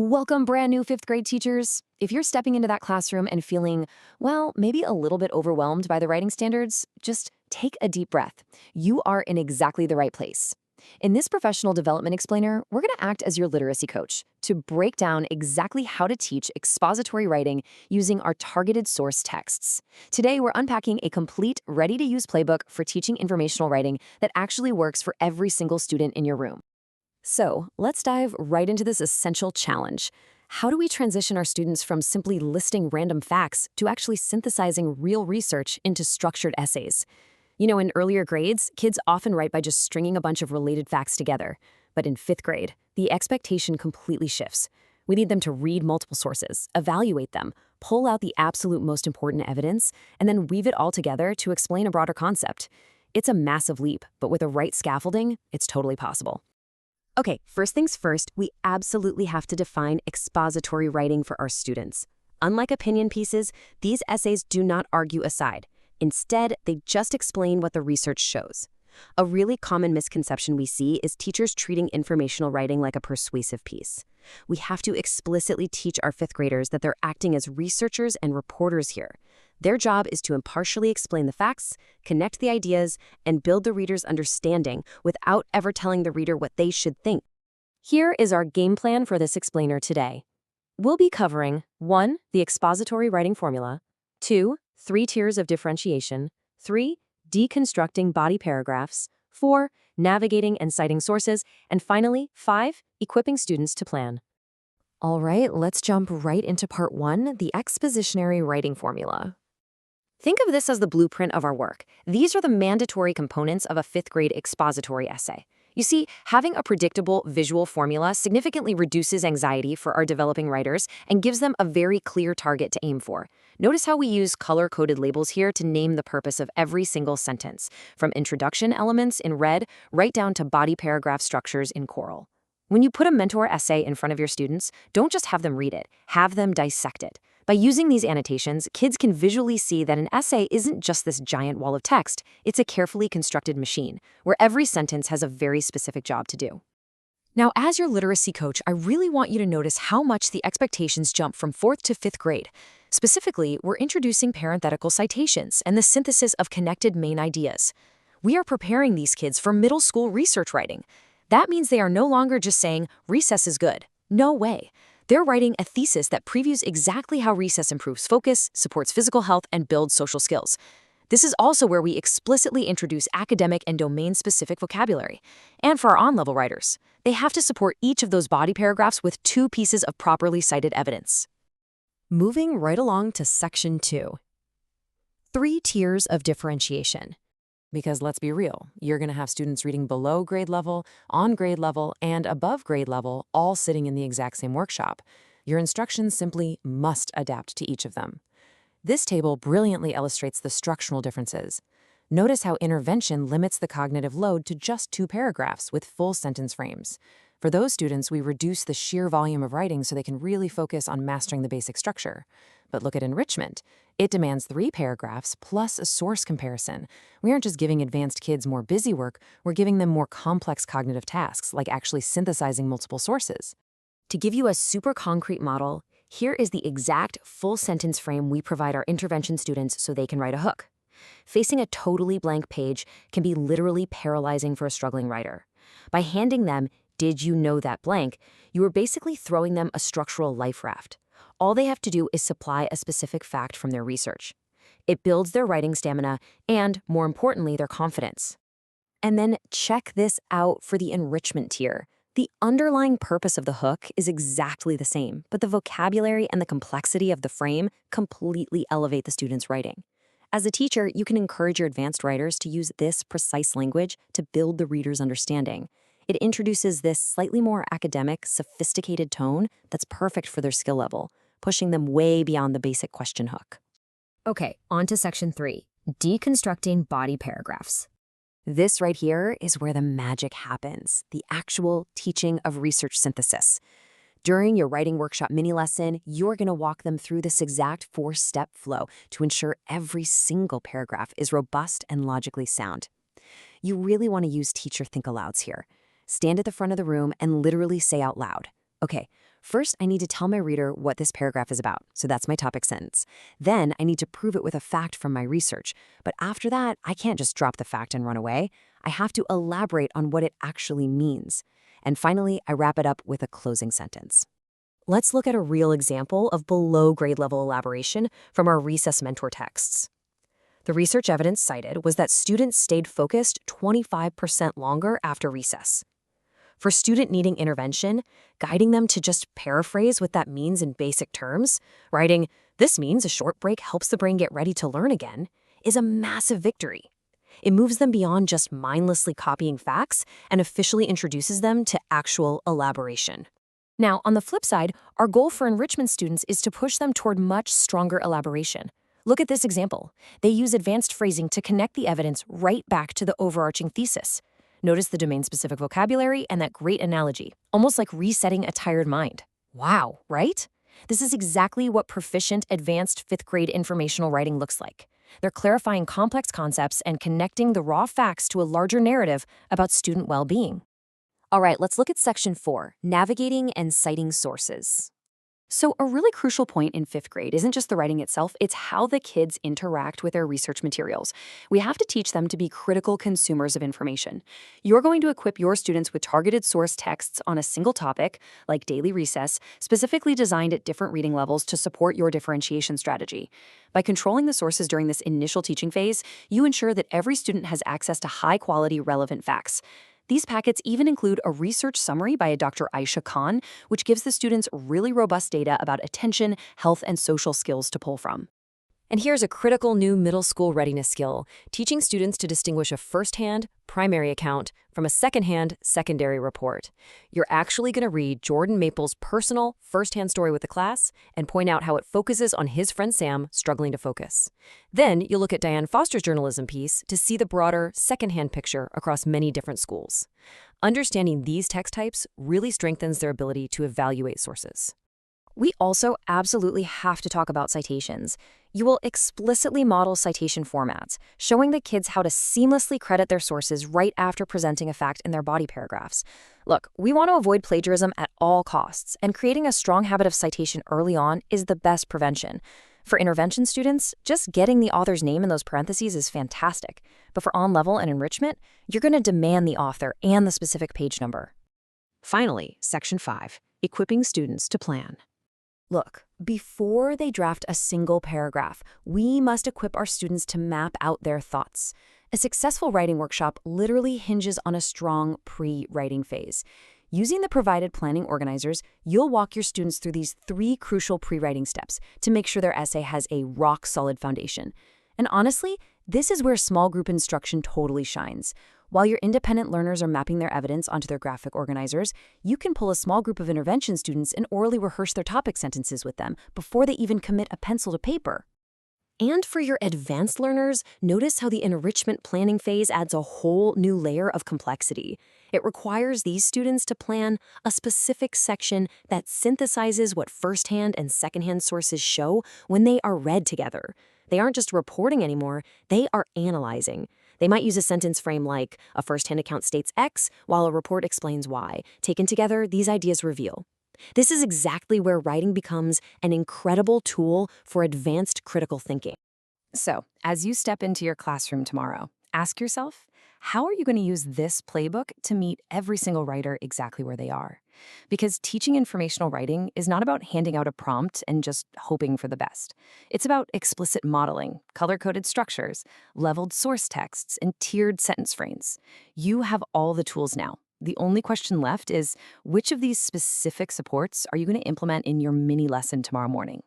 Welcome, brand new fifth grade teachers. If you're stepping into that classroom and feeling, well, maybe a little bit overwhelmed by the writing standards, just take a deep breath. You are in exactly the right place. In this professional development explainer, we're going to act as your literacy coach to break down exactly how to teach expository writing using our targeted source texts. Today, we're unpacking a complete, ready-to-use playbook for teaching informational writing that actually works for every single student in your room. So let's dive right into this essential challenge. How do we transition our students from simply listing random facts to actually synthesizing real research into structured essays? You know, in earlier grades, kids often write by just stringing a bunch of related facts together. But in fifth grade, the expectation completely shifts. We need them to read multiple sources, evaluate them, pull out the absolute most important evidence, and then weave it all together to explain a broader concept. It's a massive leap, but with the right scaffolding, it's totally possible. Okay, first things first, we absolutely have to define expository writing for our students. Unlike opinion pieces, these essays do not argue a side. Instead, they just explain what the research shows. A really common misconception we see is teachers treating informational writing like a persuasive piece. We have to explicitly teach our fifth graders that they're acting as researchers and reporters here. Their job is to impartially explain the facts, connect the ideas, and build the reader's understanding without ever telling the reader what they should think. Here is our game plan for this explainer today. We'll be covering 1. The expository writing formula, 2. 3 tiers of differentiation, 3. Deconstructing body paragraphs, 4. Navigating and citing sources, and finally, 5. Equipping students to plan. All right, let's jump right into part 1, the expositionary writing formula. Think of this as the blueprint of our work. These are the mandatory components of a fifth grade expository essay. You see, having a predictable visual formula significantly reduces anxiety for our developing writers and gives them a very clear target to aim for. Notice how we use color-coded labels here to name the purpose of every single sentence, from introduction elements in red right down to body paragraph structures in coral. When you put a mentor essay in front of your students, don't just have them read it, have them dissect it. By using these annotations, kids can visually see that an essay isn't just this giant wall of text, it's a carefully constructed machine, where every sentence has a very specific job to do. Now, as your literacy coach, I really want you to notice how much the expectations jump from 4th to 5th grade. Specifically, we're introducing parenthetical citations and the synthesis of connected main ideas. We are preparing these kids for middle school research writing. That means they are no longer just saying, recess is good. No way. They're writing a thesis that previews exactly how recess improves focus, supports physical health, and builds social skills. This is also where we explicitly introduce academic and domain-specific vocabulary. And for our on-level writers, they have to support each of those body paragraphs with 2 pieces of properly cited evidence. Moving right along to section 2. 3 tiers of differentiation. Because let's be real, you're going to have students reading below grade level, on grade level, and above grade level, all sitting in the exact same workshop. Your instructions simply must adapt to each of them. This table brilliantly illustrates the structural differences. Notice how intervention limits the cognitive load to just 2 paragraphs with full sentence frames. For those students, we reduce the sheer volume of writing so they can really focus on mastering the basic structure. But look at enrichment. It demands 3 paragraphs plus a source comparison. We aren't just giving advanced kids more busy work, we're giving them more complex cognitive tasks, like actually synthesizing multiple sources. To give you a super concrete model, here is the exact full sentence frame we provide our intervention students so they can write a hook. Facing a totally blank page can be literally paralyzing for a struggling writer. By handing them, "Did you know that blank?" you are basically throwing them a structural life raft. All they have to do is supply a specific fact from their research. It builds their writing stamina and, more importantly, their confidence. And then check this out for the enrichment tier. The underlying purpose of the hook is exactly the same, but the vocabulary and the complexity of the frame completely elevate the student's writing. As a teacher, you can encourage your advanced writers to use this precise language to build the reader's understanding. It introduces this slightly more academic, sophisticated tone that's perfect for their skill level, pushing them way beyond the basic question hook. Okay, on to section 3, deconstructing body paragraphs. This right here is where the magic happens, the actual teaching of research synthesis. During your writing workshop mini lesson, you're going to walk them through this exact 4-step flow to ensure every single paragraph is robust and logically sound. You really want to use teacher think-alouds here. Stand at the front of the room and literally say out loud, "Okay, First, I need to tell my reader what this paragraph is about, so that's my topic sentence. Then, I need to prove it with a fact from my research. But after that, I can't just drop the fact and run away. I have to elaborate on what it actually means. And finally, I wrap it up with a closing sentence. Let's look at a real example of below grade level elaboration from our recess mentor texts. The research evidence cited was that students stayed focused 25% longer after recess. For student needing intervention, guiding them to just paraphrase what that means in basic terms, writing, "This means a short break helps the brain get ready to learn again," is a massive victory. It moves them beyond just mindlessly copying facts and officially introduces them to actual elaboration. Now, on the flip side, our goal for enrichment students is to push them toward much stronger elaboration. Look at this example. They use advanced phrasing to connect the evidence right back to the overarching thesis. Notice the domain-specific vocabulary and that great analogy, almost like resetting a tired mind. Wow, right? This is exactly what proficient, advanced fifth-grade informational writing looks like. They're clarifying complex concepts and connecting the raw facts to a larger narrative about student well-being. All right, let's look at Section 4, Navigating and Citing Sources. So a really crucial point in fifth grade isn't just the writing itself, it's how the kids interact with their research materials. We have to teach them to be critical consumers of information. You're going to equip your students with targeted source texts on a single topic, like daily recess, specifically designed at different reading levels to support your differentiation strategy. By controlling the sources during this initial teaching phase, you ensure that every student has access to high-quality, relevant facts. These packets even include a research summary by a Dr. Aisha Khan, which gives the students really robust data about attention, health, and social skills to pull from. And here's a critical new middle school readiness skill, teaching students to distinguish a first-hand, primary account from a second-hand, secondary report. You're actually going to read Jordan Maple's personal, first-hand story with the class and point out how it focuses on his friend Sam struggling to focus. Then you'll look at Diane Foster's journalism piece to see the broader, second-hand picture across many different schools. Understanding these text types really strengthens their ability to evaluate sources. We also absolutely have to talk about citations. You will explicitly model citation formats, showing the kids how to seamlessly credit their sources right after presenting a fact in their body paragraphs. Look, we want to avoid plagiarism at all costs, and creating a strong habit of citation early on is the best prevention. For intervention students, just getting the author's name in those parentheses is fantastic. But for on-level and enrichment, you're going to demand the author and the specific page number. Finally, Section 5, Equipping Students to Plan. Look, before they draft a single paragraph, we must equip our students to map out their thoughts. A successful writing workshop literally hinges on a strong pre-writing phase. Using the provided planning organizers, you'll walk your students through these 3 crucial pre-writing steps to make sure their essay has a rock-solid foundation. And honestly, this is where small group instruction totally shines. While your independent learners are mapping their evidence onto their graphic organizers, you can pull a small group of intervention students and orally rehearse their topic sentences with them before they even commit a pencil to paper. And for your advanced learners, notice how the enrichment planning phase adds a whole new layer of complexity. It requires these students to plan a specific section that synthesizes what first-hand and second-hand sources show when they are read together. They aren't just reporting anymore, they are analyzing. They might use a sentence frame like, a first-hand account states X, while a report explains Y. Taken together, these ideas reveal. This is exactly where writing becomes an incredible tool for advanced critical thinking. So, as you step into your classroom tomorrow, ask yourself, how are you going to use this playbook to meet every single writer exactly where they are? Because teaching informational writing is not about handing out a prompt and just hoping for the best. It's about explicit modeling, color-coded structures, leveled source texts, and tiered sentence frames. You have all the tools now. The only question left is, which of these specific supports are you going to implement in your mini lesson tomorrow morning?